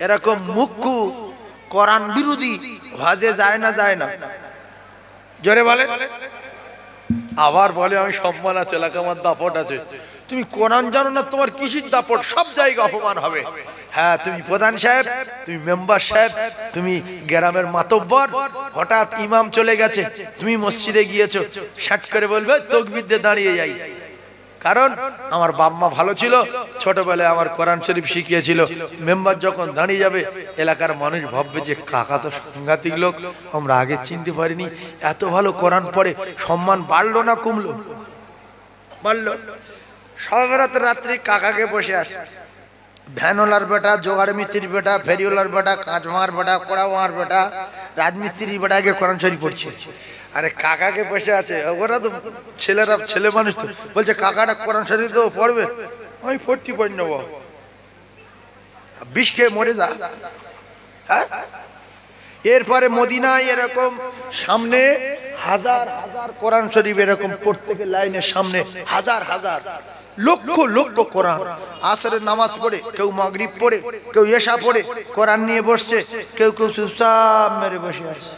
এরকম মুখ্যু কোরআন বিরোধী ভাজে যায় না যায় না? জোরে বলে। আবার বলে আমি সম্মান আছে, এলাকা আমার দাপট আছে। তুমি কোরআন জানো না, তোমার কিসির দাপট? সব জায়গায় অপমান হবে। হ্যাঁ, তুমি প্রধান সাহেব, তুমি মেম্বার সাহেব, তুমি গ্রামের মাতব্বর, হঠাৎ ইমাম চলে গেছে, তুমি মসজিদে গিয়েছো, শাট করে বলবে তাকবীর দিয়ে দাঁড়িয়ে যাই। কারণ আমার বাম্মা ভালো ছিল, ছোটবেলায় আমার কোরআন শরীফ শিখিয়েছিল। মেম্বার যখন দাঁড়িয়ে যাবে, এলাকার মানুষ ভাববে যে কাকা তো সাংঘাতিক লোক, আমরা আগে চিনতে পারিনি, এত ভালো কোরআন পড়ে। সম্মান বাড়লো না কমলো? বাড়লো। সবেরাত রাত্রি কাকাকে বসে আছে, ভ্যানওয়ালার বেটা, জোগাড় মিস্ত্রির বেটা, ফেরিওয়ালার বেটা, কাঁচমার বেটা, কোড়াওয়ার বেটা, রাজমিস্ত্রির বেটা আগে কোরআন শরীফ পড়ছে। আরে কাকাকে বসে আছে, ওরা তো ছেলেরা, ছেলে মানুষ তো, বলছে কাকাটা কোরআন শরীফ তো পড়বে, আমি পড়তে পারি নেবো, বিষ খেয়ে মরে যা। হ্যাঁ, এরপরে মদিনায় এরকম সামনে হাজার হাজার কোরআন শরীফ এরকম প্রত্যেকের লাইনের সামনে হাজার হাজার লক্ষ লক্ষ কোরআন। আসরের নামাজ পড়ে, কেউ মাগরিব পড়ে, কেউ এশা পড়ে, কোরআন নিয়ে বসছে, কেউ কেউ চুপচাপ মেরে বসে আছে।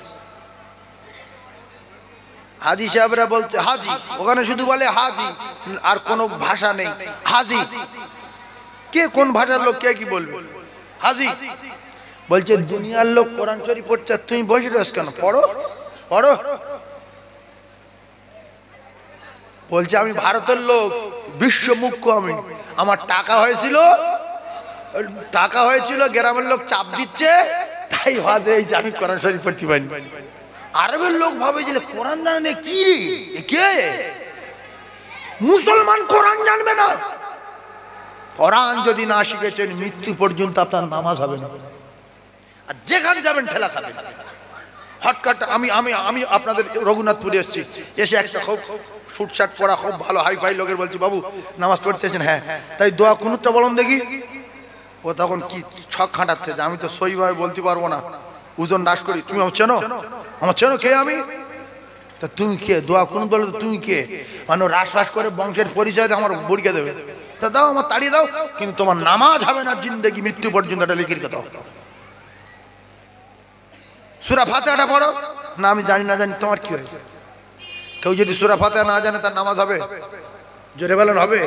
হাজি সাহেবরা বলছে হাজি, ওখানে শুধু বলে হাজি, আর কোনো ভাষা নেই। হাজি কে, কোন ভাষার লোক, কে কি বলবে? হাজি বলছে দুনিয়ার লোক কোরআন শরীফ পড়ছে, তুমি বসে রয়েছ কেন? পড়ো পড়ো। বলছে আমি ভারতের লোক, বিশ্ব মুখ্য আমি, আমার টাকা হয়েছিল, গ্রামের লোক চাপ দিচ্ছে, তাই ভাবে আমি কোরআন শরীফ পড়তে পারি। আরবের লোক ভাবে যে কোরআন জানে কি রে, কে মুসলমান কোরআন জানবে না? কোরআন যদি না শিখেছেন, মৃত্যু পর্যন্ত আপনার নামাজ হবে না, আর যেখানে যাবেন ঠেলা খাবেন। হটকাট আমি আমি আমি আপনাদের রঘুনাথপুরে এসেছি, এসে একটা খুব শুটশাট পড়া খুব ভালো হাই ফাই লোকের বলছি, বাবু নামাজ পড়তেছেন? হ্যাঁ। তাই দোয়া কুনুতটা বলুন দেখি। ও তখন কি ছক খাটাচ্ছে যে আমি তো সহিভাবে বলতে পারবো না, ওজন নাশ করি। তুমি আমার চেনো? আমার চেনো? কে আমি? তা তুমি কে? দোয়া কুনুত বলো তো, তুমি কে? মানে রাস করে বংশের পরিচয় আমার বড়িয়ে দেবে। তা দাও, আমার তাড়িয়ে দাও, কিন্তু তোমার নামাজ হবে না জিন্দেগি মৃত্যু পর্যন্ত। এটা লিখির কথা। সূরা ফাতিহাটা পড়ো না। আমি জানি না, জানি, তোমার কি হয়? কেউ যদি সূরা ফাতিহা না জানে, তার নামাজ হবে? জোরে বলেন হবে?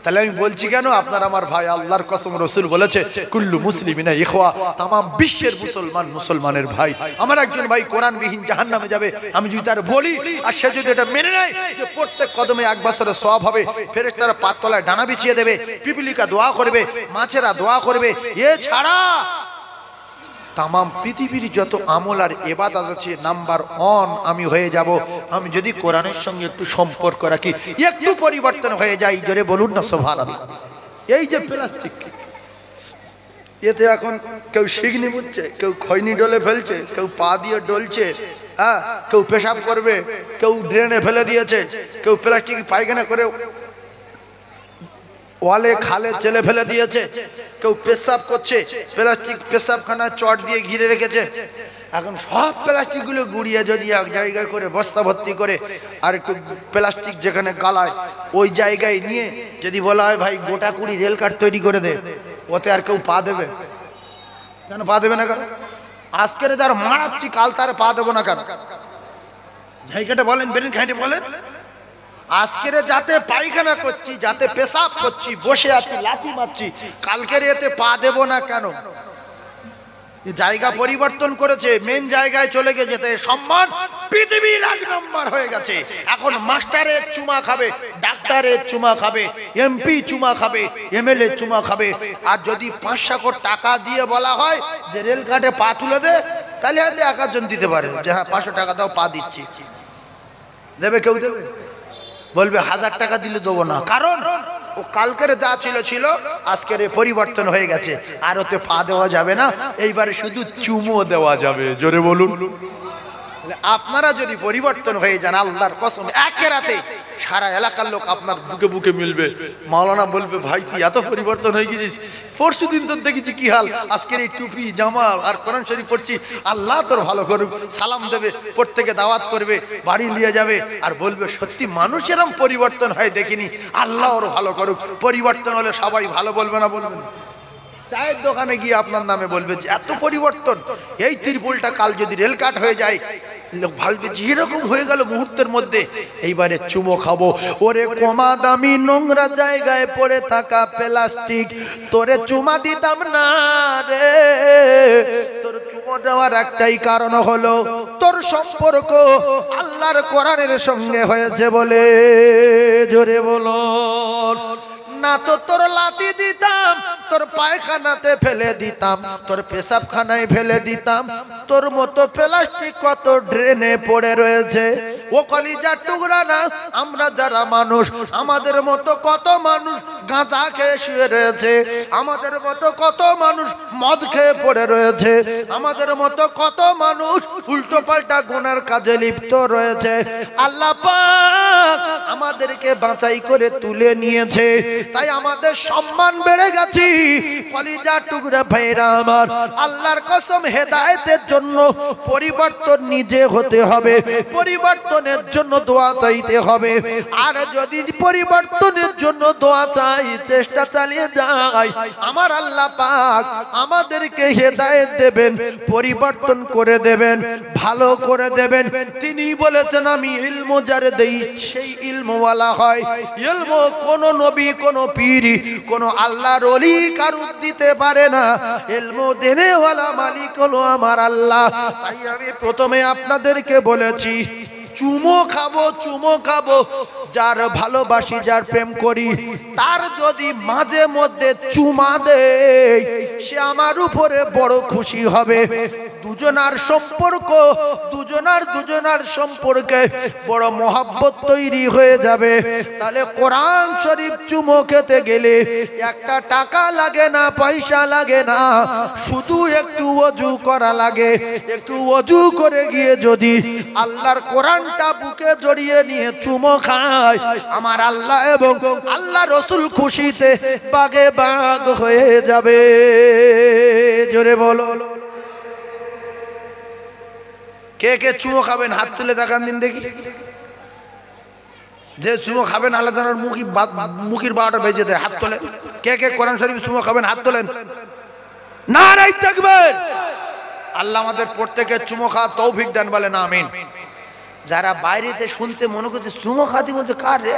তাহলে আমি বলছি কেন? আপনার আমার ভাই, আল্লাহর কসম, রাসূল বলেছে কুল্লু মুসলিমিনা ইখওয়া, तमाम বিশ্বের মুসলমান মুসলমানের ভাই। আমার একজন ভাই কোরআনবিহীন জাহান্নামে যাবে, আমি যদি তার বলি আর সে যদি এটা মেনে নেয় যে প্রত্যেক কদমে 1 বছরের সওয়াব হবে, ফেরেশতারা পাততলায় ডানা বিছিয়ে দেবে, পিপিলিকা দোয়া করবে, মাছেরা দোয়া করবে, এছাড়া तमाम পৃথিবীর যত আমল আর ইবাদত আছে নাম্বার 1 আমি হয়ে যাব, আমি যদি কোরআনের সঙ্গে একটু সম্পর্ক রাখি, একটু পরিবর্তন হয়ে যায়। জোরে বলুন না সুবহানাল্লাহ। এই যে প্লাস্টিক, এতে এখন কেউ শিগনি মুচ্ছে, কেউ খৈনি ডলে ফেলছে, কেউ পা দিয়ে ডলছে, হ্যাঁ, কেউ পেশাব করবে, কেউ ড্রেনে ফেলে দিয়েছে, কেউ প্লাস্টিক পায়খানা করে ওয়ালে খালে চেলে ফেলে দিয়েছে, কেউ পেশাব করছে, প্লাস্টিক পেশাবখানা চট দিয়ে ঘিরে রেখেছে। এখন সব প্লাস্টিক গুলো গুড়িয়ে যদি এক জায়গায় করে বস্তা ভর্তি করে আর একটু প্লাস্টিক যেখানে গালায় ওই জায়গায় নিয়ে যদি বলা হয় ভাই গোটা কুড়ি রেল কাঠ তৈরি করে দে, ওতে আর কেউ পা দেবে? কেন পা দেবে না? কেন? আজকের যার মারাচ্ছি, কাল তার পা দেবো না কেন? জায়গাটা বলেন, বেরিন খাইটে বলেন। আজকের যাতে পায়খানা করছি, যাতে পেশাব করছি, বসে আছি, লাথি মারছি, কালকের এতে পা দেব না কেন? জায়গা পরিবর্তন করেছে, মেন জায়গায় চলে গেছে, তাই সম্মান পৃথিবীর 1 নম্বর হয়ে গেছে। এখন মাস্টারের চুমা খাবে, ডাক্তারের চুমা খাবে, এমপি চুমা খাবে, এমএলএ চুমা খাবে। আর যদি 500 কোটি টাকা দিয়ে বলা হয় যে রেল কাটে পা তুলে দে, তাহলে হয়তো 1 জন দিতে পারে যে হ্যাঁ 500 টাকা দাও, পা দিচ্ছি। দেবে কেউ? দেবে? বলবে 1000 টাকা দিলে দেবো না, কারণ ও কালকের যা ছিল আজকের পরিবর্তন হয়ে গেছে, আর ওতে পা দেওয়া যাবে না, এইবারে শুধু চুমো দেওয়া যাবে। জোরে বলুন। আপনারা যদি পরিবর্তন হয়ে যান, আল্লাহর কসম এক রাতে সারা এলাকার লোক আপনার বুকে বুকে মিলবে। মাওলানা বলবে ভাই তুই এত পরিবর্তন হয়ে গেছিস, পরশু দিন তোর দেখেছি কি হাল, আজকের এই টুপি জামা আর কোরআন শরীফ পড়ছি, আল্লাহ তোর ভালো করুক। সালাম দেবে, প্রত্যেকে দাওয়াত করবে, বাড়ি নিয়ে যাবে, আর বলবে সত্যি মানুষ এরকম পরিবর্তন হয় দেখিনি, আল্লাহ ওর ভালো করুক। পরিবর্তন হলে সবাই ভালো বলবে না? বলবেন। চায়ের দোকানে গিয়ে আপনার নামে বলবে যে এত পরিবর্তন, এই ত্রিপলটা কাল যদি রেল কাট হয়ে যায় লোক ভাববে যে এরকম হয়ে গেল মুহূর্তের মধ্যে, এইবারে চুমো খাবো। ওরে কমা দামি নোংরা জায়গায় পড়ে থাকা প্লাস্টিক, তোরে চুমা দিতাম না রে। তোর চুমো দেওয়ার একটাই কারণ হলো তোর সম্পর্ক আল্লাহর কোরআনের সঙ্গে হয়েছে বলে। জোরে বলো না তো তোর লাথি দিতাম, তোর পায়খানাতে ফেলে দিতাম, তোর পেশাবখানায় ফেলে দিতাম। তোর মতো প্লাস্টিক কত ড্রেনে পড়ে রয়েছে। ও কলিজার টুকরা না, আমরা যারা মানুষ, আমাদের মতো কত মানুষ গাঁজা খেয়ে শুয়ে রয়েছে, আমাদের মতো কত মানুষ মদ খেয়ে পড়ে রয়েছে, আমাদের মতো কত মানুষ উল্টো পাল্টা গুনার কাজে লিপ্ত রয়েছে। আল্লাহ পাক আমাদেরকে বাঁচাই করে তুলে নিয়েছে, তাই আমাদের সম্মান বেড়ে গেছে। কলিজার টুকরা ভাইরা আমার, আল্লাহর কসম হেদায়েতের জন্য পরিবর্তন নিজে হতে হবে, পরিবর্তনের জন্য দোয়া চাইতে হবে। আর যদি পরিবর্তনের জন্য দোয়া চাই, চেষ্টা চালিয়ে যাই, আমার আল্লাহ পাক আমাদেরকে হেদায়েত দেবেন, পরিবর্তন করে দেবেন, ভালো করে দেবেন। তিনি বলেছেন আমি ইলম যারে দেই সেই ইলমওয়ালা হয়। ইলম কোন নবী, কোন পীর, কোন আল্লাহর ওলি কারু দিতে পারে না। ইলম দেনেওয়ালা মালিক হলো আমার আল্লাহ। তাই আমি প্রথমে আপনাদেরকে বলেছি চুমো খাবো, চুমো খাবো। যার ভালোবাসি, যার প্রেম করি, তার যদি মাঝে মধ্যে চুমা দেয়, সে আমার উপরে বড় খুশি হবে। দুজনার সম্পর্ক, দুজনার সম্পর্কে বড় মহব্বত তৈরি হয়ে যাবে। তাহলে কোরআন শরীফ চুমো খেতে গেলে একটা টাকা লাগে না, পয়সা লাগে না, শুধু একটু ওযু করা লাগে। একটু ওযু করে গিয়ে যদি আল্লাহর কোরআনটা বুকে জড়িয়ে নিয়ে চুমো খায়, আমার আল্লাহ এবং আল্লাহ রসুল খুশিতে বাগে বাগ হয়ে যাবে। জোরে বলো। কে কে চুমো খাবেন হাত তুলে দেখান দিন দেখি। যে চুমো খাবেন আল্লাহ জানার মুখির 12টা বেজে দেয়, হাত তোলেন। কে কে কোরআন শরীফ চুমো খাবেন হাত তোলেন। নারায়ে তাকবীর। আল্লাহ আমাদের প্রত্যেকের চুমো খাওয়ার তৌফিক দান, বলেন আমিন। যারা বাইরেতে শুনতে মনে করছে চুমো খাতি বলছে, কার রে,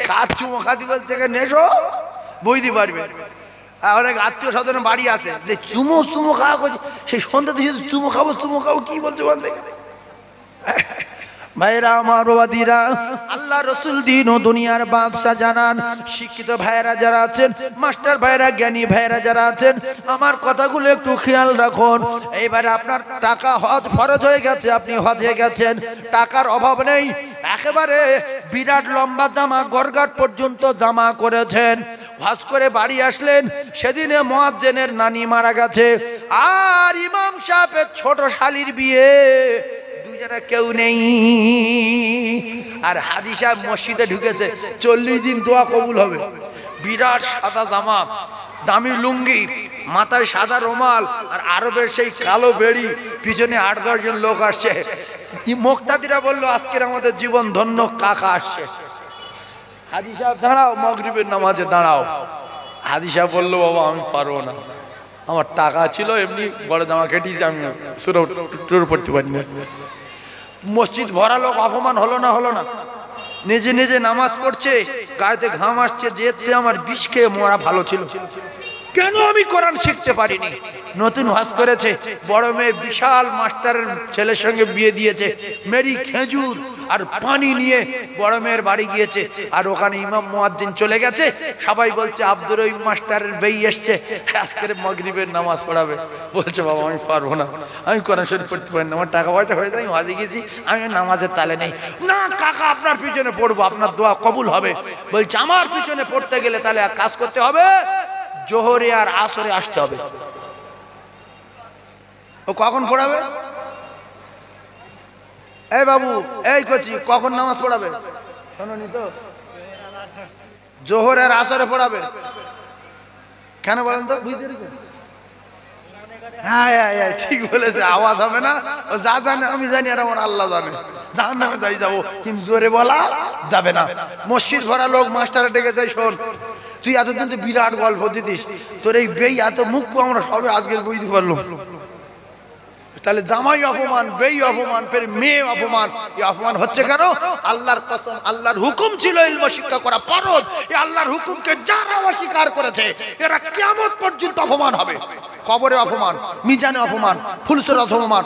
কার চুমো খাতি বলছে, নেশো বুঝতে পারবে। অনেক আত্মীয় স্বজন বাড়ি আসে যে চুমো চুমো খাওয়া করছে, সেই সন্ধ্যা থেকে চুমো খাবো চুমো খাবো, কি বলছে বলতে। ভাইরা আমার, বাবাদিরা, আল্লাহ রসুল দিন ও দুনিয়ার বাদশা জানান। শিক্ষিত ভাইরা যারা আছেন, মাস্টার ভাইরা, জ্ঞানী ভাইরা যারা আছেন, আমার কথাগুলো একটু খেয়াল রাখুন। এইবারে আপনার টাকা হজ ফরজ হয়ে গেছে, আপনি হজে গেছেন, টাকার অভাব নেই, একেবারে বিরাট লম্বা জামা গরগাট পর্যন্ত জামা করেছেন, হজ করে বাড়ি আসলেন। সেদিনে মুয়াজ্জিনের নানি মারা গেছে, আর ইমাম সাহেবের ছোট শালির বিয়ে, কেউ নেই। আর হাজী সাহেব মসজিদে ঢুকেছে, 40 দিন দোয়া কবুল হবে। বিরাট সাদা জামা, দামি লুঙ্গি, মাথায় সাদা রুমাল, আর আরবের সেই কালো বেড়ি, পিছনে 8-10 জন লোক আসছে। মুক্তাদিরা বললো আজকের আমাদের জীবন ধন্য, কাকা আসছে। হাজী সাহেব দাঁড়াও, মাগরিবের নামাজে দাঁড়াও। হাজী সাহেব বললো বাবা আমি পারবো না, আমার টাকা ছিল এমনি বড় জামা কেটেছি, আমি সুরে পড়তে পারি না। মসজিদ ভরা লোক, অপমান হলো না? হলো না? নিজে নিজে নামাজ পড়ছে, গায়েতে ঘাম আসছে, যেতে আমার বিষ খেয়ে মরা ভালো ছিল। কেন আমি কোরআন শিখতে পারিনি? নতুন হজ করেছে, বড় মেয়ে বিশাল মাস্টারের ছেলের সঙ্গে বিয়ে দিয়েছে, মেরি খেজুর আর পানি নিয়ে বড় মেয়ের বাড়ি গিয়েছে। আর ওখানে ইমাম মুয়াজ্জিন চলে গেছে, সবাই বলছে আব্দুর রহিম মাস্টারের বেই এসছে, আজকের মাগরিবের নামাজ পড়াবে। বলছে বাবা আমি পারবো না, আমি কোরআন শরীফ পড়তে পারি না, আমার টাকা পয়সা হয়ে যায়, আমি হজে গেছি, আমি নামাজের তালে নেই। না কাকা আপনার পিছনে পড়বো, আপনার দোয়া কবুল হবে। বলছে আমার পিছনে পড়তে গেলে তাহলে এক কাজ করতে হবে, জোহরে আর আসরে আসতে হবে। ও কখন পড়াবে? এই বাবু, এই কচি, কখন নামাজ পড়াবে? শোনোনি তো, জোহর আর আসরে পড়াবে। কেন বলেন তো? বুঝতে পেরেছেন? হ্যাঁ হ্যাঁ ঠিক বলেছে, আওয়াজ হবে না। ও যা জানে আমি জানি, আর আমার আল্লাহ জানে। জাহান্নামে যাই যাবো, কিন্তু জোরে বলা যাবে না। মসজিদ ভরা লোক, মাস্টারে ডেকে যাই, শোন তুই এতদিন তো বিরাট গল্প দিতিস, তোর এই বেই এত মুখ আমরা সবে আজকে বুঝতে পারলাম। তাহলে জামাই অপমান, বেই অপমান, ফের মেয়ে অপমান। এই অপমান হচ্ছে কেন? আল্লাহর কসম, আল্লাহর হুকুম ছিল ইলম শিক্ষা করা ফরজ। এই আল্লাহর হুকুমকে যারা অস্বীকার করেছে এরা কিয়ামত পর্যন্ত অপমান হবে। কবরে অপমান, মিজানে অপমান, ফুলসরাত অপমান,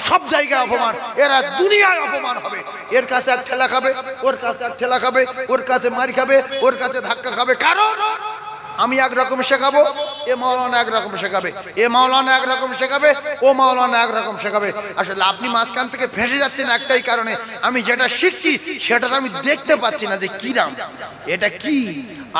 সব জায়গায় অপমান। এরা দুনিয়ায় অপমান হবে। এর কাছে এক ঠেলা খাবে, ওর কাছে এক ঠেলা খাবে, ওর কাছে মার খাবে, ওর কাছে ধাক্কা খাবে। কারণ আমি একরকম শেখাবো, এ মাওলানা একরকম শেখাবে, এ মাওলানা একরকম শেখাবে, ও মাওলানা একরকম শেখাবে। আসলে আপনি মাঝখান থেকে ফেঁসে যাচ্ছেন একটাই কারণে, আমি যেটা শিখছি সেটা তো আমি দেখতে পাচ্ছি না যে কি নাম, এটা কি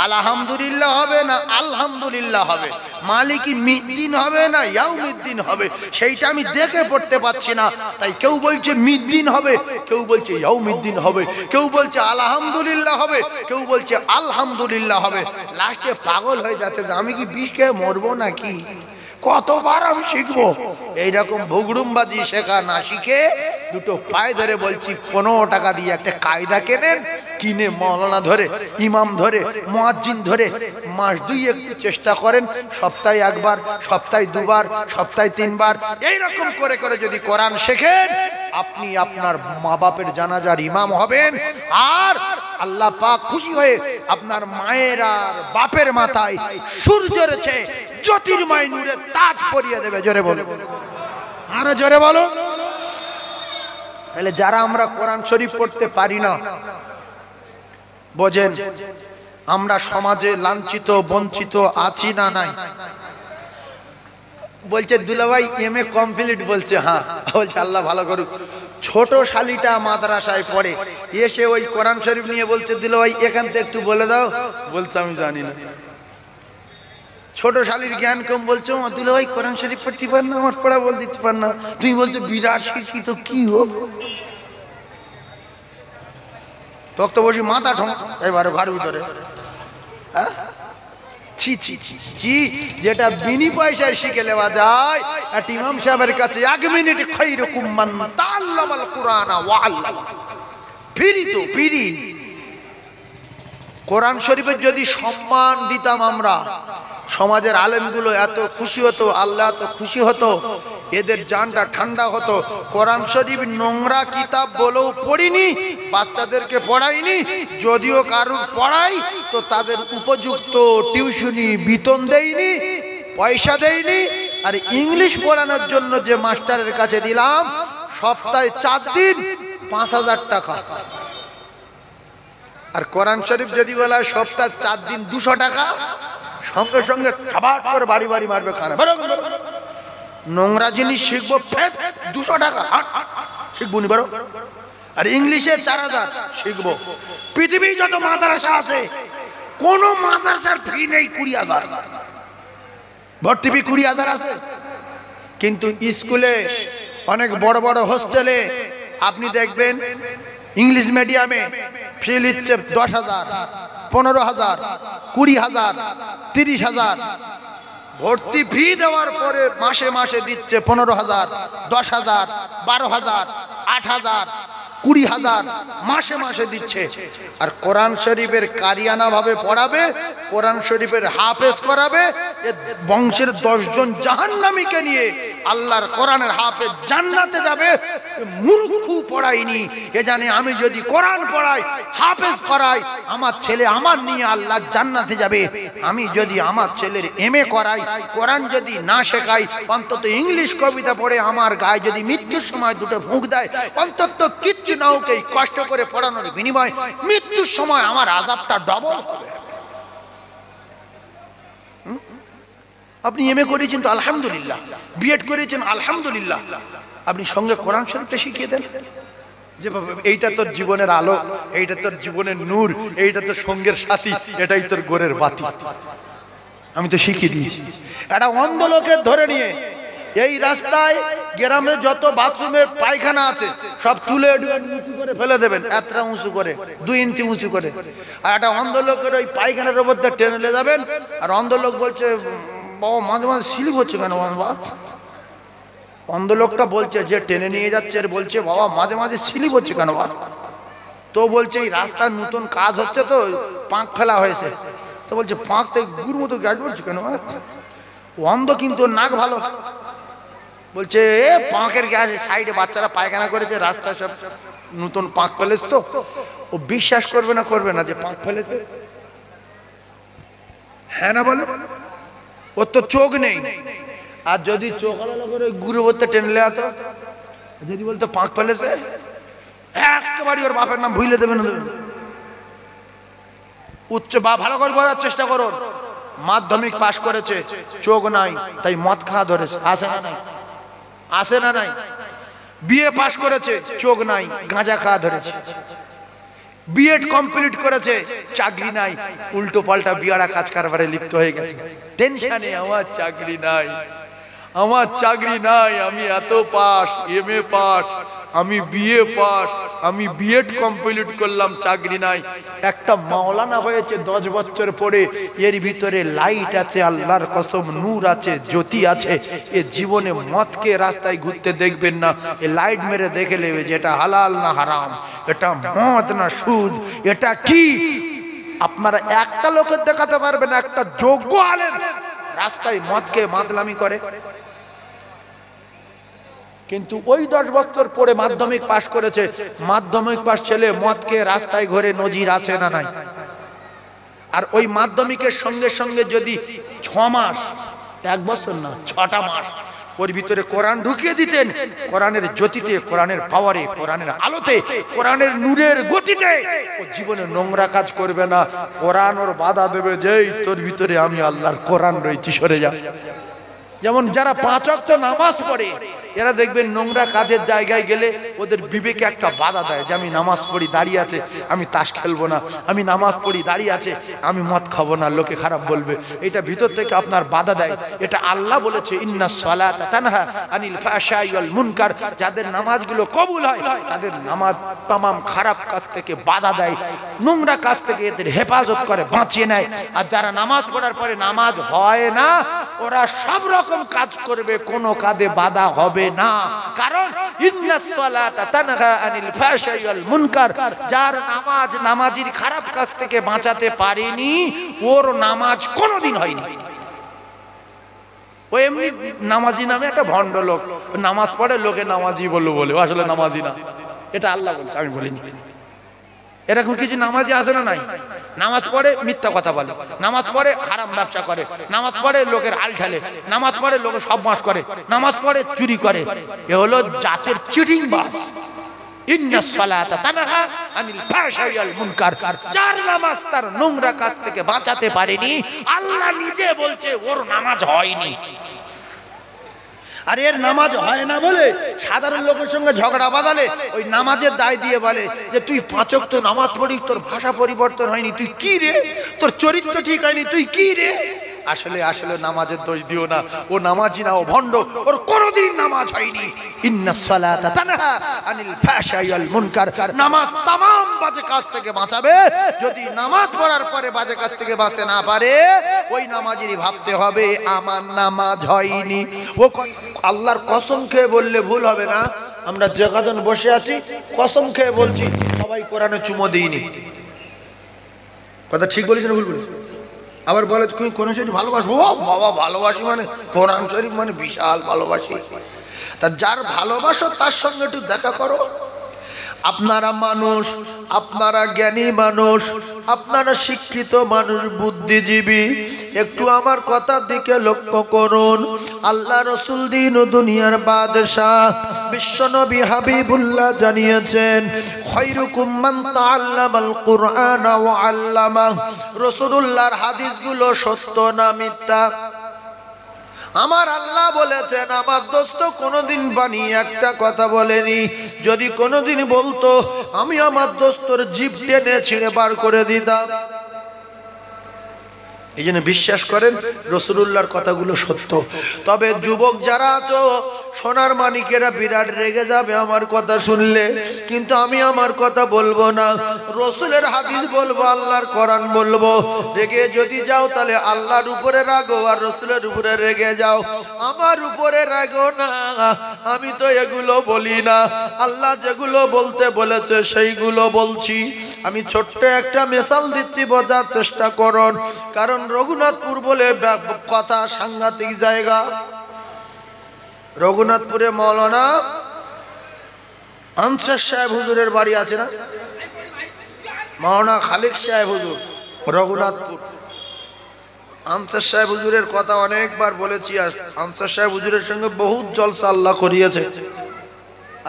আলহামদুলিল্লাহ হবে না আলহামদুলিল্লাহ হবে, মালিকি মিদ্দিন হবে না ইয়াউমিদ্দিন হবে, সেইটা আমি দেখে পড়তে পাচ্ছি না। তাই কেউ বলছে মিদ্দিন হবে, কেউ বলছে ইয়াউমিদ্দিন হবে, কেউ বলছে আলহামদুলিল্লাহ হবে, কেউ বলছে আলহামদুলিল্লাহ হবে। লাস্টে পাগল হয়ে যাচ্ছে যে আমি কি বিষ খেয়ে মরবো নাকি, কতবার আমি শিখবো। এইরকম ভুগড়ুমবাজি শেখা না শিখে দুটো পায়ে ধরে বলছি 15 টাকা দিয়ে একটা কায়দা কেনেন, কিনে মাওলানা ধরে, ইমাম ধরে, মুয়াজ্জিন ধরে মাস 2 একটু চেষ্টা করেন, সপ্তাহে একবার, সপ্তাহে 2 বার, সপ্তাহে 3 বার, এইরকম করে করে যদি কোরআন শেখেন আপনি আপনার মা বাপের জানাজার ইমাম হবেন। আর আল্লাহ পাক খুশি হয়ে আপনার মায়ের আর বাপের মাথায় সূর্যের চেয়ে জ্যোতির্ময় নূরের তাজ পরিয়ে দেবে। জোরে বলো, আরো জোরে বলো। তাহলে যারা আমরা কোরআন শরীফ পড়তে পারি না, বোঝেন আমরা সমাজে লাঞ্ছিত বঞ্চিত আছি না নাই? বলছে দুলাভাই এমএ কমপ্লিট, বলছে হ্যাঁ, বলছে আল্লাহ ভালো করুক। ছোট শালিটা মাদ্রাসায় পড়ে, এসে ওই কোরআন শরীফ নিয়ে বলছে দুলাভাই এখান থেকে একটু বলে দাও, বলছে আমি জানি না। ছোট শালির জ্ঞান কম, বলছো দুলাভাই কোরআন শরীফ পড়তে পার না, আমার পড়া বল দিতে পার না, তুমি বলছো বিরাট শিক্ষিত, কি হোক তক তো বসি মাথা ঠোঁ এবারে ঘর ভিতরে। ছি ছি ছি ছি, যেটা বিনি পয়সায় শিখে নেওয়া যায়। আর ইমাম সাহেবের কাছে 1 মিনিট খায়রুকুম মান তাআল্লামাল কুরআনা ওয়া আল্লামা, ফ্রি তো ফ্রি। কোরআন শরীফের যদি সম্মান দিতাম আমরা, সমাজের আলেমগুলো এত খুশি হতো, আল্লাহ এত খুশি হতো, এদের জানটা ঠান্ডা হতো। কোরআন শরীফ নোংরা কিতাব বলেও পড়িনি, বাচ্চাদেরকে পড়াইনি, যদিও কারুর পড়াই তো তাদের উপযুক্ত টিউশনি বেতন দেইনি, পয়সা দেইনি। আর ইংলিশ পড়ানোর জন্য যে মাস্টারের কাছে দিলাম সপ্তাহে 4 দিন 5000 টাকা। আর কোরআন শরীফ যদি বলা সপ্তাহে 4 দিন 200 টাকা, সঙ্গে সঙ্গে খাবার করে বাড়ি বাড়ি মারবে খানা। নোংরা জিনিস শিখবো 200 টাকা শিখবো নি বারো। আর ইংলিশে 4000 শিখবো। পৃথিবী যত মাদ্রাসা আছে কোন মাদ্রাসার ফি নেই 20,000, ভর্তি ফি 20,000 আছে। কিন্তু স্কুলে অনেক বড় বড় হোস্টেলে আপনি দেখবেন ইংলিশ মিডিয়ামে ফি নিচ্ছে 10,000, 15,000, 20,000, 30,000। ভর্তি ফি দেওয়ার পরে মাসে মাসে দিচ্ছে 15,000, 10,000, 12,000, 8,000, 20,000 মাসে মাসে দিচ্ছে। আর কোরআন শরীফের কারিয়ানা ভাবে পড়াবে, কোরআন শরীফের হাফেজ করাবে, এ বংশের 10 জন জাহান্নামীকে নিয়ে আল্লাহর কোরআনের হাফেজ জান্নাতে যাবে। মূর্খ পড়াইনি, এ জানে আমি যদি কোরআন পড়াই, হাফেজ করাই, আমার ছেলে আমার নিয়ে আল্লাহ জান্নাতে যাবে। আমি যদি আমার ছেলের এমএ করাই, কোরআন যদি না শেখাই, অন্তত ইংলিশ কবিতা পড়ে আমার গায়ে যদি মৃত্যুর সময় দুটো ফুঁক দেয়, অন্তত কিচ্ছু না হোক এই কষ্ট করে পড়ানোর বিনিময় মৃত্যুর সময় আমার আযাবটা ডবল হবে। আপনি এমএ করেছেন তো আলহামদুলিল্লাহ, বিএড করেছেন আলহামদুলিল্লাহ, আপনি সঙ্গে কোরআন শরীফটা শিখিয়ে দেন যে এইটা তোর জীবনের আলো, এইটা তোর জীবনের নূর, এইটা তোর সঙ্গের সাথী, এটাই তোর গোরের বাতি। আমি তো শিখিয়ে দিয়েছি। একটা অন্ধ লোকের ধরে নিয়ে এই রাস্তায় গ্রামে যত বাথরুমের পায়খানা আছে সব তুলে উঁচু করে ফেলে দেবেন, এতটা উঁচু করে, 2 ইঞ্চি উঁচু করে। আর একটা অন্ধ লোকের ওই পায়খানার উপর দিয়ে টেনে যাবেন। আর অন্ধ লোক বলছে বাবা মাঝে মাঝে স্লিপ হচ্ছে কেন বাবা? অন্ধ লোকটা বলছে যে টেনে নিয়ে যাচ্ছে, বলছে বাবা মাঝে মাঝে স্লিপ হচ্ছে কেন বাবা? তো বলছে এই রাস্তার নতুন কাজ হচ্ছে তো পাঁক ফেলা হয়েছে, তো বলছে পাঁক তো গুড় মতো গাছ বলছো কেন? অন্ধ কিন্তু নাক ভালো। বলছে এ পাঁকের গ্যাস সাইডে বাচ্চারা পায়খানা করেছে, রাস্তায় সব নতুন পাঁক ফেলেছে, তো ও বিশ্বাস করবে না যে পাঁক ফেলেছে? হ্যাঁ না বলে? ওর তো চোখ নেই। আর যদি চোখ আলাদা করে গুরু বলতে টেনলে আতো, যদি বলতো পাঁক ফেলেছে, একেবারে ওর বাপের নাম ভুলে দেবে না। উচ্চ বা ভালো করে বোঝার চেষ্টা করো। মাধ্যমিক পাশ করেছে, চোখ নাই, তাই মদ খাওয়া ধরেছে, আসে না নাই? আসে না নাই? বিএ পাশ করেছে, চোখ নাই, গাঁজা খাওয়া ধরেছে। বিএড কমপ্লিট করেছে, চাকরি নাই, উল্টো পাল্টা বিয়ারা কাজ কারবারে লিপ্ত হয়ে গেছে। টেনশনে আমার চাকরি নাই, আমার চাকরি নাই, আমি এত পাস, এমএ পাস, আমি বিএ পাস, আমি বিএড কমপ্লিট করলাম, চাকরি নাই। একটা মাওলানা হয়েছে 10 বছর পরে, এর ভিতরে লাইট আছে, আল্লাহর কসম নূর আছে, জ্যোতি আছে। এ জীবনে মদকে রাস্তায় ঘুরতে দেখবেন না। এ লাইট মেরে দেখে নেবে যে এটা হালাল না হারাম, এটা মদ না সুদ, এটা কি। আপনারা একটা লোকের দেখাতে পারবেন একটা যোগ্য আলেম রাস্তায় মদকে মাতলামি করে? কিন্তু ওই 10 বছর পরে মাধ্যমিক পাশ করেছে, মাধ্যমিক পাশ ছেলে মদকে রাস্তায় ঘুরে নজির আছে না নাই? আর ওই মাধ্যমিকের সঙ্গে সঙ্গে যদি 6 মাস, 1 বছর না 6টা মাস ওর ভিতরে কোরআন ঢুকিয়ে দিতেন, কোরআনের জ্যোতিতে, কোরআনের পাওয়ারে, কোরআনের আলোতে, কোরআনের নূরের গতিতে, ও জীবনে নোংরা কাজ করবে না। কোরআন ওর বাধা দেবে যে তোর ভিতরে আমি আল্লাহর কোরআন রয়েছি, সরে যা। যেমন যারা 5 ওয়াক্ত নামাজ পড়ে, এরা দেখবেন নোংরা কাজের জায়গায় গেলে ওদের বিবেকে একটা বাধা দেয় যে আমি নামাজ পড়ি, দাঁড়িয়ে আছে, আমি তাস খেলবো না, আমি নামাজ পড়ি, দাঁড়িয়ে আছে, আমি মদ খাবো না, লোকে খারাপ বলবে। এটা ভিতর থেকে আপনার বাধা দেয়। এটা আল্লাহ বলেছে ইন্নাস সালাতা তানহা আনিল ফাহশাই ওয়াল মুনকার। যাদের নামাজগুলো কবুল হয় তাদের নামাজ तमाम খারাপ কাজ থেকে বাধা দেয়, নোংরা কাজ থেকে এদের হেফাজত করে, বাঁচিয়ে নেয়। আর যারা নামাজ পড়ার পরে নামাজ হয় না, ওরা সব রকম কাজ করবে, কোনো কাজে বাধা হবে না। কারণ ইন্নাস সালাতা তানহা আনিল ফাহশাই ওয়াল মুনকার। যার নামাজ নামাজির খারাপ কাজ থেকে বাঁচাতে পারেনি, ওর নামাজ কোনোদিন হয়নি। ও এমনি নামাজি নামে একটা ভণ্ড লোক, নামাজ পড়ে, লোকে নামাজি বলে, আসলে নামাজি না। এটা আল্লাহ বলছে, আমি বলিনি। এরকম কিছু নামাজি আছে না নাই? নামাজ পড়ে মিথ্যা কথা বলে, নামাজ পড়ে হারাম ব্যবসা করে, নামাজ পড়ে লোকের আল ঢালে, নামাজ পড়ে লোকের সব মাস করে, নামাজ পড়ে চুরি করে। এ হলো জাতের চিটিং বাস। ইন্নাস সালাতা তানহা আনিল ফাহশাই ওয়াল মুনকার। যার নামাজ তার নোংরা কাজ থেকে বাঁচাতে পারেনি, আল্লাহ নিজে বলছে ওর নামাজ হয়নি। আর এর নামাজ হয় না বলে সাধারণ লোকের সঙ্গে ঝগড়া বাঁধালে ওই নামাজের দায় দিয়ে বলে যে তুই 5 ওয়াক্ত নামাজ পড়িস, তোর ভাষা পরিবর্তন হয়নি, তুই কি রে, তোর চরিত্র ঠিক হয়নি, তুই কি রে। আসলে নামাজের দোষ দিও না, ও নামাজি না, ও ভণ্ড, ওর কোনোদিন নামাজ হয়নি। ইন্নাস সালাতা তানহা আনিল ফাহশাই ওয়াল মুনকার। নামাজ तमाम বাজে কাজ থেকে বাঁচাবে। যদি নামাজ পড়ার পরে বাজে কাজ থেকে বাঁচতে না পারে, ওই নামাজিরই ভাবতে হবে আমার নামাজ হয়নি। ও আল্লাহর কসম খেয়ে বললে ভুল হবে না। আমরা যে কজন বসে আছি কসম খেয়ে বলছি, সবাই কোরআনে চুমো দিইনি। কথা ঠিক বলেছি না ভুল বলেছি? আবার বলে তুই কোরআন শরীফ ভালোবাসো? ও বাবা, ভালোবাসি মানে কোরআন শরীফ মানে বিশাল ভালোবাসি। তা যার ভালোবাসো তার সঙ্গে একটু দেখা করো। আপনারা মানুষ, আপনারা জ্ঞানী মানুষ, আপনারা শিক্ষিত মানুষ, বুদ্ধিজীবী, একটু আমার কথার দিকে লক্ষ্য করুন। আল্লাহ রাসূল দিন ও দুনিয়ার বাদশাহ বিশ্বনবী হাবিবুল্লাহ জানিয়েছেন, খায়রুকুম মান তাআল্লামাল কুরআন ওয়া আল্লামা। রাসূলুল্লাহর হাদিসগুলো সত্য না মিথ্যা? আমার আল্লাহ বলেছেন, আমার দোস্ত কোনোদিন বানিয়ে একটা কথা বলেনি। যদি কোনোদিন বলতো, আমি আমার দোস্তর জিভ টেনে ছিঁড়ে বার করে দিতাম। এই জন্য বিশ্বাস করেন রাসূলুল্লাহর কথাগুলো সত্য। তবে যুবক যারা আছো, সোনার মানিকেরা বিরাট রেগে যাবে আমার কথা শুনলে, কিন্তু আমি আমার কথা বলবো না, রসুলের হাদিস বলবো, আল্লাহর কোরআন বলবো। রেগে যদি যাও তাহলে আল্লাহর উপরে রাগো, আর রসুলের উপরে রেগে যাও, আমার উপরে রাগো না। আমি তো এগুলো বলি না, আল্লাহ যেগুলো বলতে বলেছে সেইগুলো বলছি। আমি ছোট্ট একটা মিসাল দিচ্ছি, বোঝার চেষ্টা করুন। কারণ রঘুনাথপুর বলে কথা সাংঘাতিক জায়গা। রঘুনাথপুরে মৌলানা আনসার সাহেব হুজুরের বাড়ি আছে না, মৌলানা খালিক সাহেব হুজুর, রঘুনাথপুর। আনসার সাহেব হুজুরের কথা অনেকবার বলেছি। আনসার সাহেব হুজুরের সঙ্গে বহুত জলসা আল্লাহ করিয়েছে।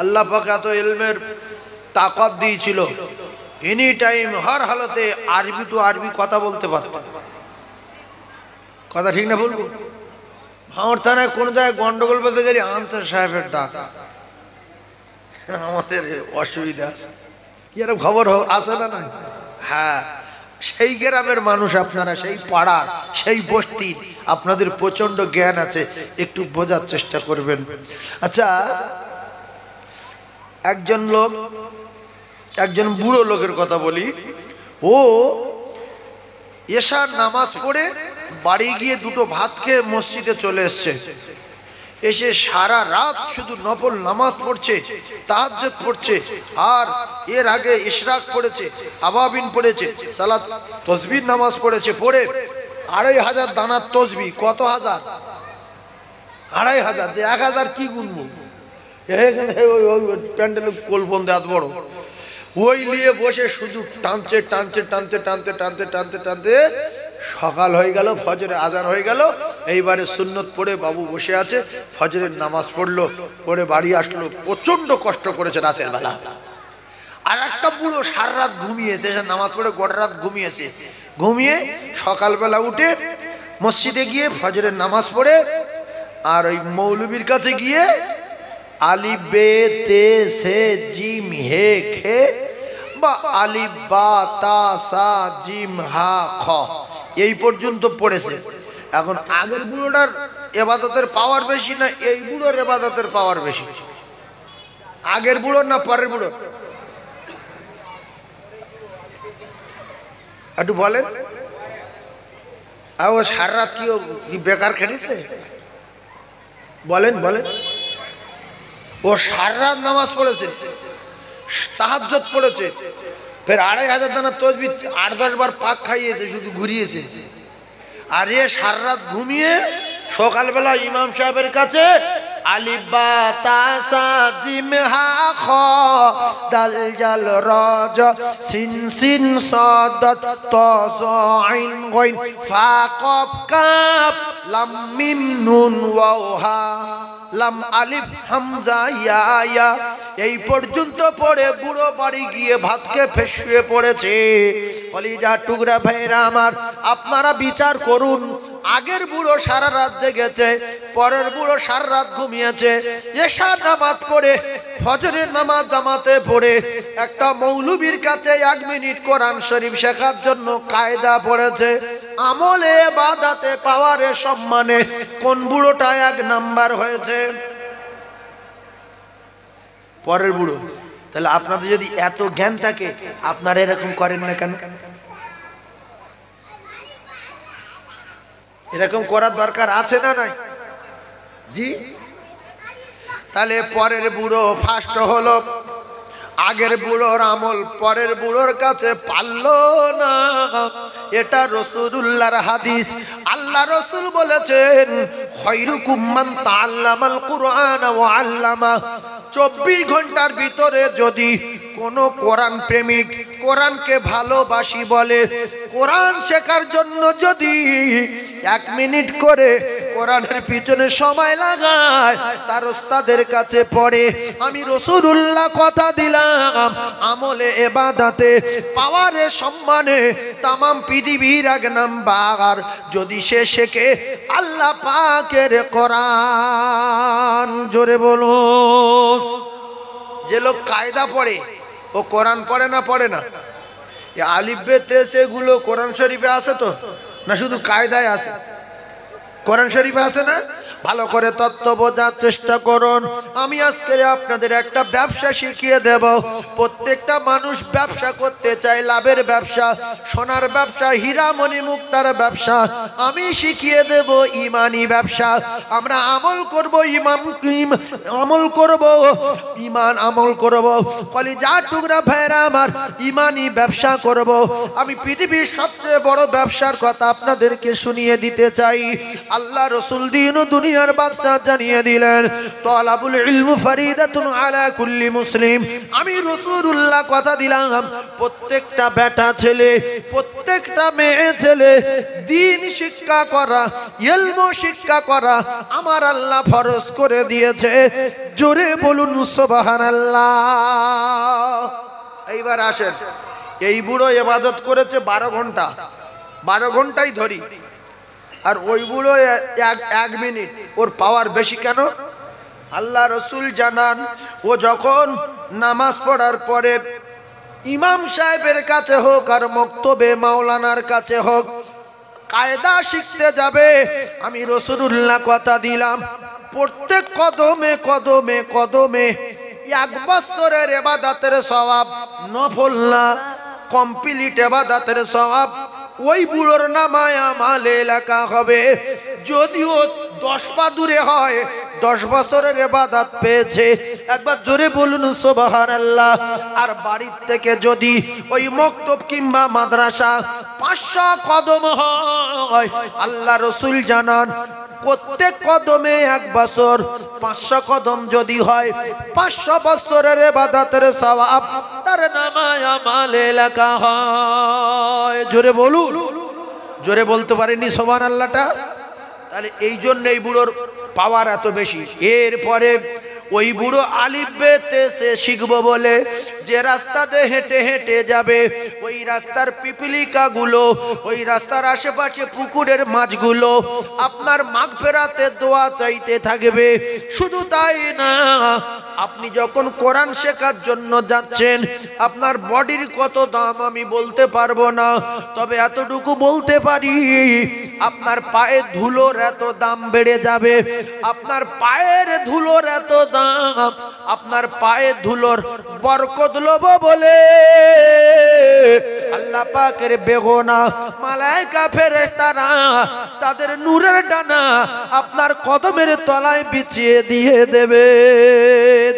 আল্লাহ পাক এত ইলমের তাকত দিয়েছিল, এনি টাইম হর হালতে আরবি টু আরবি কথা বলতে পারত। কথা ঠিক না বলবো? ভাঙর থানায় কোনো জায়গায় গন্ডগোল বলতে গেলে আনসার সাহেবের ডাক, আমাদের অসুবিধা আছে। কি আর খবর আছে না? না, হ্যাঁ, সেই গ্রামের মানুষ আপনারা, সেই পাড়ার, সেই বস্তির, আপনাদের প্রচন্ড জ্ঞান আছে, একটু বোঝার চেষ্টা করবেন। আচ্ছা, একজন লোক, একজন বুড়ো লোকের কথা বলি, ও এশার নামাজ পড়ে বাড়ি গিয়ে দুটো ভাত খেয়ে মসজিদে চলে এসছে। এসে সারা রাত শুধু নফল নামাজ পড়ছে, তাহাজ্জুদ পড়ছে, আর এর আগে ইশরাক পড়েছে, আবাবিন পড়েছে, সালাত তাসবিহ নামাজ পড়েছে। পড়ে 2500 দানার তাসবিহ। কত হাজার? 2500। যে 1000 কি গুনবো? প্যান্ডেলের কোলবন্দে এত বড়, ওই নিয়ে বসে শুধু টানছে টানছে টানতে টানতে টানতে টানতে টানতে সকাল হয়ে গেল, ফজরের আজান হয়ে গেল। এইবারে সুন্নত পড়ে বাবু বসে আছে, ফজরের নামাজ পড়লো, পড়ে বাড়ি আসলো। প্রচন্ড কষ্ট করেছে রাতের বেলা। আর একটা বুড়ো সারা রাত ঘুমিয়েছে, নামাজ পড়ে গোটা রাত ঘুমিয়েছে। ঘুমিয়ে সকালবেলা উঠে মসজিদে গিয়ে ফজরের নামাজ পড়ে, আর ওই মৌলবীর কাছে গিয়ে আলিফ বে তে সে জিম হে খে বা আলিফ বা তা সা জিম হা খ এই পর্যন্ত পড়েছে। এখন আগের বুড়োটার ইবাদতের পাওয়ার বেশি না এই বুড়োর ইবাদতের পাওয়ার বেশি? আগের বুড়োর না পরের বুড়োর? একটু বলেন। আর ও সারা রাত কি বেকার খেটেছে? বলেন বলেন। ও সারা রাত নামাজ পড়েছে, তাহাজ্জুদ পড়েছে, ফের 2500 দানা তাসবিহ 8-10 বার পাক খাইয়েছে, শুধু ঘুরিয়েছে। আর এ সারা রাত ঘুমিয়ে সকালবেলা ইমাম সাহেবের কাছে আলিফ বা তা সা জিম হা খ দাল জাল র জ সিন সিন সাদ ত জ আইন গাইন ফা কফ কাফ লাম মিম নুন ওয়াও হা লাম আলিফ হামজা ইয়া ইয়া এই পর্যন্ত পড়ে বুড়ো বাড়ি গিয়ে ভাত খেয়ে ফের শুয়ে পড়েছে। কলিজার টুকরা ভাইরা আমার, আপনারা বিচার করুন। আগের বুড়ো সারা রাত জেগেছে, পরের বুড়ো সারা রাত ঘুমিয়েছে। এশার নামাজ পড়ে ফজরের নামাজ জামাতে পড়ে একটা মৌলবীর কাছে 1 মিনিট কোরআন শরীফ শেখার জন্য কায়দা পড়েছে। আমলে ইবাদতে পাওয়ারে সম্মানে কোন বুড়োটা 1 নাম্বার হয়েছে? পরের বুড়ো। তাহলে আপনাদের যদি এত জ্ঞান থাকে, আপনারা এরকম করেন না কেন? এরকম করার দরকার আছে না নাই? জি। তাহলে পরের বুড়ো ফার্স্ট হলো, আগের বুড়োর আমল পরের বুড়োর কাছে পারলো না। এটা রাসূলুল্লাহর হাদিস। আল্লাহ রাসূল বলেছেন, খায়রুকুম মান তাআল্লামাল কুরআন ওয়া আল্লামা। 24 ঘন্টার ভিতরে যদি কোনো কোরআন প্রেমিক কোরআনকে ভালোবাসি বলে, কোরআন শেখার জন্য যদি 1 মিনিট করে কোরআনের পিছনে সময় লাগায়, তার ওস্তাদের কাছে পড়ে, আমি রাসূলুল্লাহ কথা দিলাম, আমলে ইবাদতে পাওয়ারে সম্মানে तमाम পৃথিবীর 1 নাম্বার যদি সে শেখে আল্লাহ পাকের কোরআন। জোরে বলুন। যে লোক কায়দা পড়ে ও কোরআন পড়ে না? পড়ে না? এই আলিফ বে তে সে গুলো কোরআন শরীফে আছে তো, না শুধু কায়দায় আছে? কোরআন শরীফে আছে না? ভালো করে তত্ত্ব বোঝার চেষ্টা করুন। আমি আজকে আপনাদের একটা ব্যবসা শিখিয়ে দেব। প্রত্যেকটা মানুষ ব্যবসা করতে চায়, লাভের ব্যবসা, সোনার ব্যবসা, হীরা মণি মুক্তার ব্যবসা। আমি শিখিয়ে দেব ইমানি ব্যবসা। আমরা আমল করব, আমল করব, ইমান আমল করব। কলিজা টুকরা ভাইরা আমার, ইমানি ব্যবসা করব। আমি পৃথিবীর সবচেয়ে বড় ব্যবসার কথা আপনাদেরকে শুনিয়ে দিতে চাই। আল্লাহ রসুল দিন ও দুনিয়ার বাদশা জানিয়ে দিলেন, তালাবুল ইলম ফরিদাতুন আলা কুল্লি মুসলিম। আমি রাসূলুল্লাহ কথা দিলাম, প্রত্যেকটা বেটা ছেলে, প্রত্যেকটা মেয়ে ছেলে দ্বীন শিক্ষা করা, ইলম শিক্ষা করা আমার আল্লাহ ফরজ করে দিয়েছে। জোরে বলুন সুবহানাল্লাহ। এইবার আসেন, এই বুড়ো ইবাদত করেছে 12 ঘন্টা, 12 ঘন্টাই ধরি, আর ওই বুড়ো 1 মিনিট। ওর পাওয়ার বেশি কেন? আল্লাহ রসুল জানান, ও যখন নামাজ পড়ার পরে ইমাম সাহেবের কাছে হোক আর মক্তবে মাওলানার কাছে হোক কায়দা শিখতে যাবে, আমি রাসূলুল্লাহ কথা দিলাম, প্রত্যেক কদমে কদমে কদমে 1 বছরের ইবাদতের সওয়াব, নফল না কমপ্লিট ইবাদতের সওয়াব ওই বুড়োর নামায় আমলে লেখা হবে। যদিও 10 পা দূরে হয়, 10 বছরের ইবাদত পেয়েছে। একবার জোরে বলুন সুবহানাল্লাহ। আর বাড়ির থেকে যদি ওই মক্তব কিংবা মাদ্রাসা 500 কদম হয়, আল্লাহ রসুল জানান প্রত্যেক কদমে 1 বছর, 500 কদম যদি হয় 500 বছরের ইবাদতের সওয়াব তার নামায় আমলে লেখা হয়। জোরে বলুন, জোরে বলতে পারেননি সুবহানাল্লাহটা? তাহলে এই জন্য এই বুড়োর পাওয়ার এত বেশি। এরপরে ওই বুড়ো আলিফ বে তে সে শিখবো বলে যে রাস্তা দিয়ে হেঁটে হেঁটে যাবে, ওই রাস্তার পিপিলিকা গুলো, ওই রাস্তার আশেপাশে পুকুরের মাছগুলো আপনার মাগফিরাতে দোয়া চাইতে থাকবে। শুধু তাই না, আপনি যখন কোরআন শেখার জন্য যাচ্ছেন, আপনার বডির কত দাম আমি বলতে পারবো না, তবে এতটুকু বলতে পারি, আপনার পায়ের ধুলোর এত দাম বেড়ে যাবে। আপনার পায়ের ধুলোর এত দাম, আপনার পায়ের ধুলোর বরকত লব বলে আল্লাহ পাকের বেগোনা মালায়েকা ফেরেশতারা তাদের নূরের ডানা আপনার কদমের তলায় বিছিয়ে দিয়ে দেবে।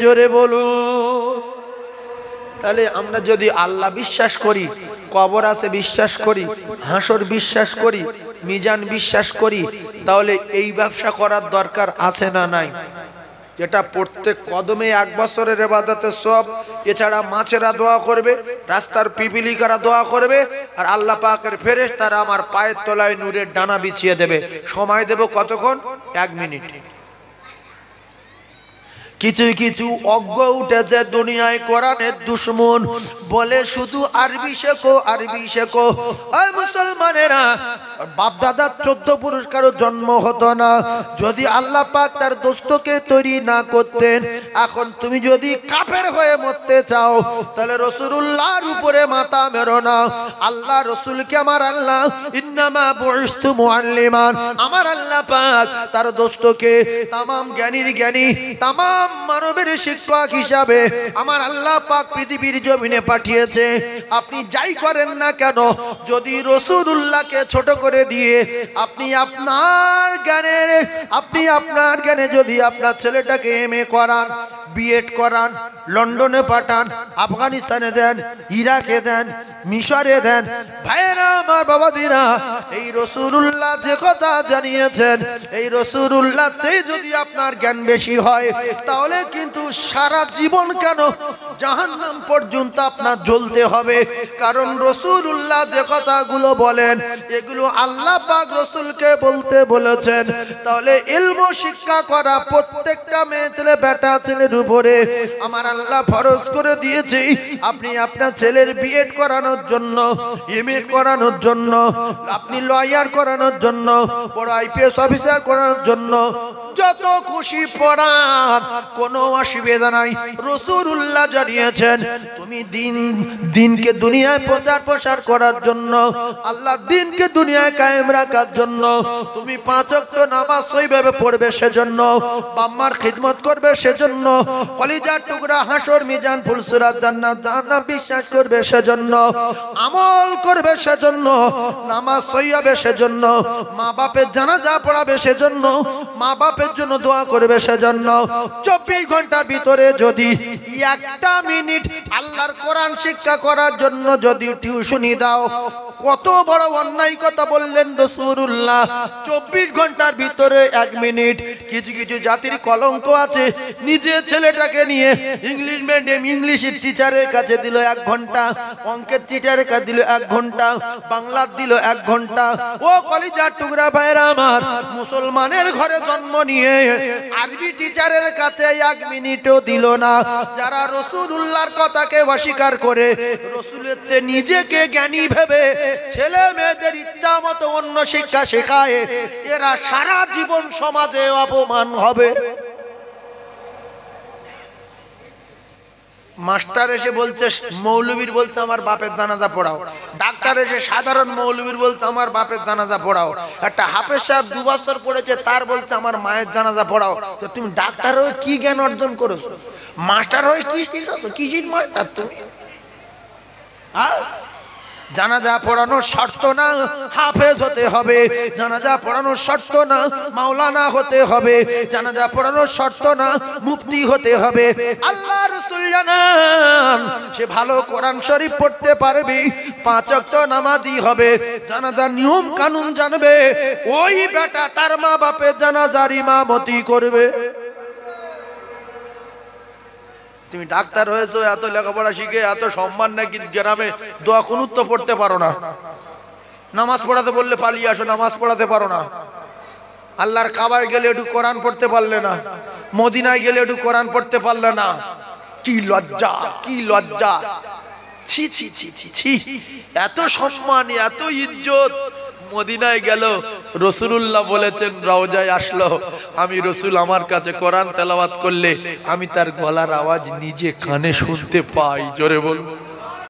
জোরে বলুন। তাহলে আমরা যদি আল্লাহ বিশ্বাস করি, কবর আছে বিশ্বাস করি, হাসর বিশ্বাস করি, মিজান বিশ্বাস করি, তাহলে এই ব্যবসা করার দরকার আছে না নাই? যেটা প্রত্যেক কদমে 1 বছরের ইবাদতের সব। এছাড়া মাছেরা দোয়া করবে, রাস্তার পিপিলিকারা দোয়া করবে, আর আল্লাহ পাকের ফেরেশতারা আমার পায়ের তলায় নূরের ডানা বিছিয়ে দেবে। সময় দেব কতক্ষণ? 1 মিনিট। কিছু কিছু অজ্ঞ উঠেছে দুনিয়ায় কোরআনের দুশমন, বলে শুধু আরবি শেখো, আরবি শেখো। ওই মুসলমানেরা, বাপ দাদার 14 পুরুষ কারো জন্ম হতো না যদি আল্লাহ পাক তার দোস্তকে তৈরি না করতেন। এখন তুমি যদি কাফের হয়ে মরতে চাও, তাহলে রাসূলুল্লাহর উপরে মাথা মেরো না। আল্লাহ রসুলকে আমার আল্লাহ ইন্নামা বুইসতু মুআল্লিমান, আমার আল্লাহ পাক তার দোস্তকে তামাম জ্ঞানীর জ্ঞানী, তামাম মানবের শিক্ষক হিসাবে আমার আল্লাহ পাক পৃথিবীর জমিনে পাঠিয়েছে। আপনি যাই করেন না কেন, যদি রাসূলুল্লাহকে ছোট করে দিয়ে আপনি আপনার জ্ঞানে যদি আপনার ছেলেটাকে এমএ করান, বিএড করান, লন্ডনে পাঠান, আফগানিস্তানে দেন, ইরাকে দেন, মিশরে দেন, ভাইয়েরা আমার বাবাদিরা, এই রাসূলুল্লাহ যে কথা জানিয়েছেন, এই রাসূলুল্লাহ চেয়ে যদি আপনার জ্ঞান বেশি হয়, তাহলে কিন্তু সারা জীবন কেন জাহান্নাম পর্যন্ত আপনার জ্বলতে হবে। কারণ রাসূলুল্লাহ যে কথাগুলো বলেন, এগুলো আল্লাহ পাক রাসূলকে বলতে বলেছেন। তাহলে ইলম শিক্ষা করা প্রত্যেকটা মেয়ে ছেলে বেটা ছেলের উপরে আমার আল্লাহ ফরজ করে দিয়েছে। আপনি আপনার ছেলের বিএড করানোর জন্য, এমএ করানোর জন্য, আপনি লয়ার করানোর জন্য, বড় আইপিএস অফিসার করানোর জন্য যত খুশি পড়ান, কোনো অসুবিধা নাই। রাসূলুল্লাহ জানিয়ে জানিয়েছেন তুমি দিনকে দুনিয়ায় প্রচার প্রসার করার জন্য, আল্লাহ দিনকে দুনিয়ায় কায়েম রাখার জন্য তুমি 5 ওয়াক্ত নামাজ সহিভাবে পড়বে, সেজন্য বাম্মার খিদমত করবে, সেজন্য কলিজার টুকরা হাসর মিজান ফুলসুরাত জান্নাত জাহান্নাম বিশ্বাস করবে, সেজন্য আমল করবে, সেজন্য নামাজ সহিভাবে, সেজন্য মা বাপের জানাজা পড়াবে, সেজন্য মা বাপের জন্য দোয়া করবে, সেজন্য 24 ঘন্টার ভিতরে যদি 1টা মিনিট আল্লাহর কোরআন শিক্ষা করার জন্য যদি টিউশনি দাও, কত বড় অন্যায় কথা বললেন রাসূলুল্লাহ। 24 ঘন্টার ভিতরে 1 মিনিট। কিছু কিছু জাতির কলঙ্ক আছে, নিজে ছেলেটাকে নিয়ে ইংলিশ মিডিয়াম ইংলিশের টিচারের কাছে দিল 1 ঘন্টা, অঙ্কের টিচারের কাছে দিল 1 ঘন্টা, বাংলা দিল 1 ঘন্টা। ও কলিজার টুকরা ভাইরা আমার, মুসলমানের ঘরে জন্ম নিয়ে আরবি টিচারের কাছে 1 মিনিটও দিল না। যারা রাসূলুল্লাহর কথাকে অস্বীকার করে রাসূলের চেয়ে নিজেকে জ্ঞানী ভেবে ছেলে মেয়েদের ইচ্ছা মতো অন্য শিক্ষা শেখায়, এরা সারা জীবন সমাজে অপমান হবে। মাস্টার এসে বলছে, মৌলবীর বলছে আমার বাপের জানাজা পড়াও। ডাক্তার এসে সাধারণ মৌলবীর বলছে আমার বাপের জানাজা পড়াও। একটা হাফেজ সাহেব 2 বছর পড়েছে, তার বলছে আমার মায়ের জানাজা পড়াও। তো তুমি ডাক্তার হয়ে কি জ্ঞান অর্জন করেছো? মাস্টার হয়ে কি শিখাছো? কিসের মাস্টার তুমি? জানাজা পড়ানোর শর্ত না হাফেজ হতে হবে, জানাজা পড়ানোর শর্ত না মাওলানা হতে হবে, জানাজা পড়ানোর শর্ত না মুফতি হতে হবে। আল্লাহ রাসূল জানান সে ভালো কোরআন শরীফ পড়তে পারবে, 5 ওয়াক্ত নামাজি হবে, জানাজার নিয়ম কানুন জানবে, ওই বেটা তার মা বাপের জানাজার ইমামতি করবে। তুমি ডাক্তার হয়েছো, এত লেখাপড়া শিখে এত সম্মান নাকি গ্রামে দোয়া কুনুত তো পড়তে পারো না, নামাজ পড়াতে বললে পালিয়ে আসো, নামাজ পড়াতে পারো না, আল্লাহর কাবায় গেলে একটু কোরআন পড়তে পারলে না, মদিনায় গেলে একটু কোরআন পড়তে পারলে না। কি লজ্জা, কি লজ্জা! ছি ছি ছি ছি ছি! এত সম্মান, এত ইজ্জত। মদিনায় গেল, রাসূলুল্লাহ বলেছেন রওজায় আসলো, আমি রাসূল আমার কাছে কোরআন তেলাওয়াত করলে আমি তার গলার আওয়াজ নিজে কানে শুনতে পাই। জোরে বল।